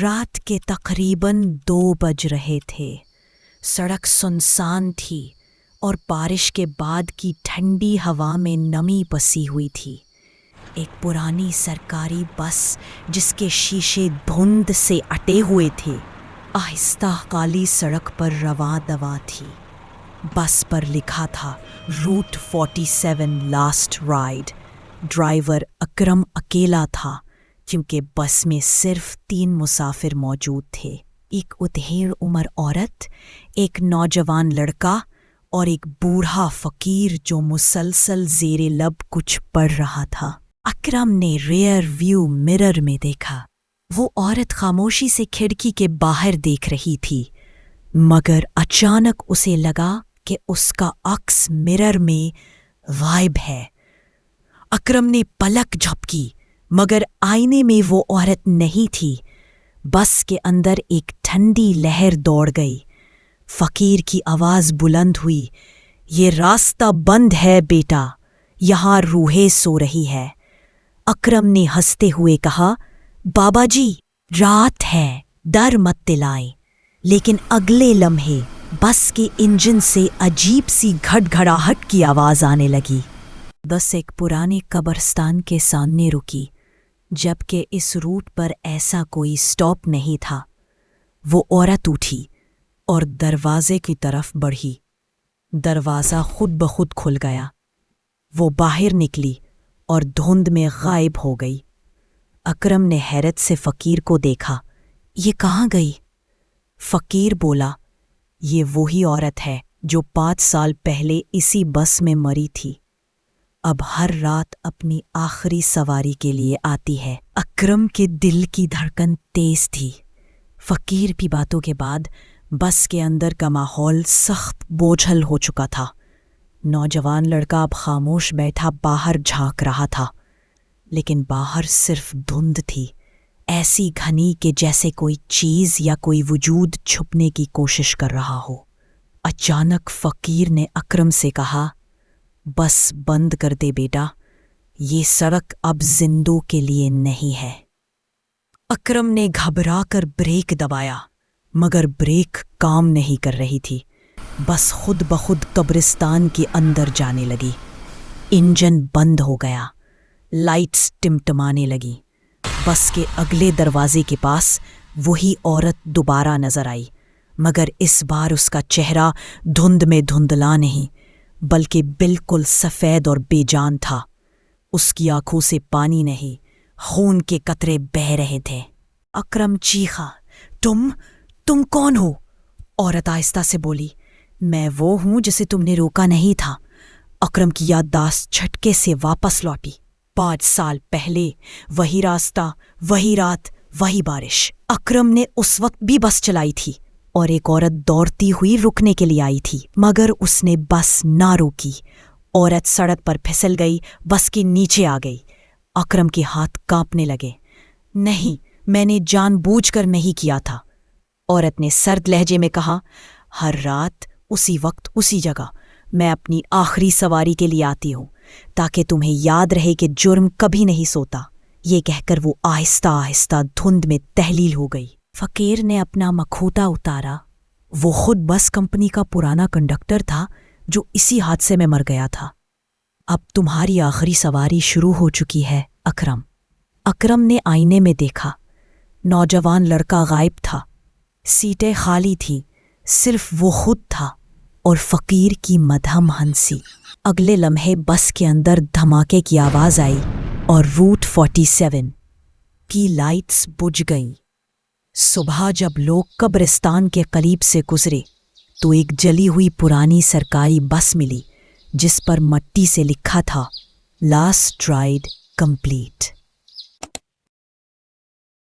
रात के तकरीबन 2 बज रहे थे। सड़क सुनसान थी और बारिश के बाद की ठंडी हवा में नमी बसी हुई थी। एक पुरानी सरकारी बस जिसके शीशे धुंध से अटे हुए थे, आहिस्ता काली सड़क पर रवां दवा थी। बस पर लिखा था रूट 47 लास्ट राइड। ड्राइवर अकरम अकेला था क्योंकि बस में सिर्फ 3 मुसाफिर मौजूद थे। एक उधेड़ उम्र औरत, एक नौजवान लड़का और एक बूढ़ा फकीर जो मुसलसल ज़ेरे लब कुछ पढ़ रहा था। अकरम ने रियर व्यू मिरर में देखा। वो औरत खामोशी से खिड़की के बाहर देख रही थी, मगर अचानक उसे लगा कि उसका अक्स मिरर में गायब है। अकरम ने पलक झपकी, मगर आईने में वो औरत नहीं थी। बस के अंदर एक ठंडी लहर दौड़ गई। फकीर की आवाज़ बुलंद हुई, ये रास्ता बंद है बेटा, यहाँ रूहें सो रही है। अकरम ने हंसते हुए कहा, बाबा जी रात है, डर मत दिलाएं। लेकिन अगले लम्हे बस के इंजन से अजीब सी घड़घड़ाहट की आवाज़ आने लगी। बस एक पुराने कब्रिस्तान के सामने रुकी, जबकि इस रूट पर ऐसा कोई स्टॉप नहीं था। वो औरत उठी और दरवाजे की तरफ बढ़ी। दरवाज़ा खुद ब खुद खुल गया। वो बाहर निकली और धुंध में गायब हो गई। अकरम ने हैरत से फ़कीर को देखा, ये कहाँ गई? फ़कीर बोला, ये वही औरत है जो 5 साल पहले इसी बस में मरी थी। अब हर रात अपनी आखिरी सवारी के लिए आती है। अकरम के दिल की धड़कन तेज थी। फ़कीर की बातों के बाद बस के अंदर का माहौल सख्त बोझल हो चुका था। नौजवान लड़का अब खामोश बैठा बाहर झांक रहा था, लेकिन बाहर सिर्फ धुंध थी, ऐसी घनी कि जैसे कोई चीज़ या कोई वजूद छुपने की कोशिश कर रहा हो। अचानक फ़कीर ने अकरम से कहा, बस बंद कर दे बेटा, ये सड़क अब जिंदों के लिए नहीं है। अकरम ने घबरा कर ब्रेक दबाया, मगर ब्रेक काम नहीं कर रही थी। बस खुद ब खुद कब्रिस्तान के अंदर जाने लगी। इंजन बंद हो गया, लाइट्स टिमटिमाने लगी। बस के अगले दरवाजे के पास वही औरत दोबारा नजर आई, मगर इस बार उसका चेहरा धुंध में धुंधला नहीं, बल्कि बिल्कुल सफ़ेद और बेजान था। उसकी आंखों से पानी नहीं, खून के कतरे बह रहे थे। अकरम चीखा, तुम कौन हो? औरत आहिस्ता से बोली, मैं वो हूं जिसे तुमने रोका नहीं था। अकरम की याददाश्त झटके से वापस लौटी। 5 साल पहले वही रास्ता, वही रात, वही बारिश। अकरम ने उस वक्त भी बस चलाई थी और एक औरत दौड़ती हुई रुकने के लिए आई थी, मगर उसने बस ना रोकी। औरत सड़क पर फिसल गई, बस के नीचे आ गई। अकरम के हाथ कांपने लगे। नहीं, मैंने जानबूझकर नहीं किया था, औरत ने सर्द लहजे में कहा। हर रात उसी वक्त उसी जगह मैं अपनी आखिरी सवारी के लिए आती हूँ, ताकि तुम्हें याद रहे कि जुर्म कभी नहीं सोता। ये कहकर वो आहिस्ता आहिस्ता धुंध में तहलील हो गई। फ़कीर ने अपना मखोटा उतारा। वो खुद बस कंपनी का पुराना कंडक्टर था जो इसी हादसे में मर गया था। अब तुम्हारी आखिरी सवारी शुरू हो चुकी है अकरम। अकरम ने आईने में देखा। नौजवान लड़का गायब था, सीटें खाली थी, सिर्फ वो खुद था और फ़कीर की मधम हंसी। अगले लम्हे बस के अंदर धमाके की आवाज़ आई और रूट 47 की लाइट्स बुझ गईं। सुबह जब लोग कब्रिस्तान के करीब से गुजरे तो एक जली हुई पुरानी सरकारी बस मिली, जिस पर मट्टी से लिखा था लास्ट राइड कंप्लीट।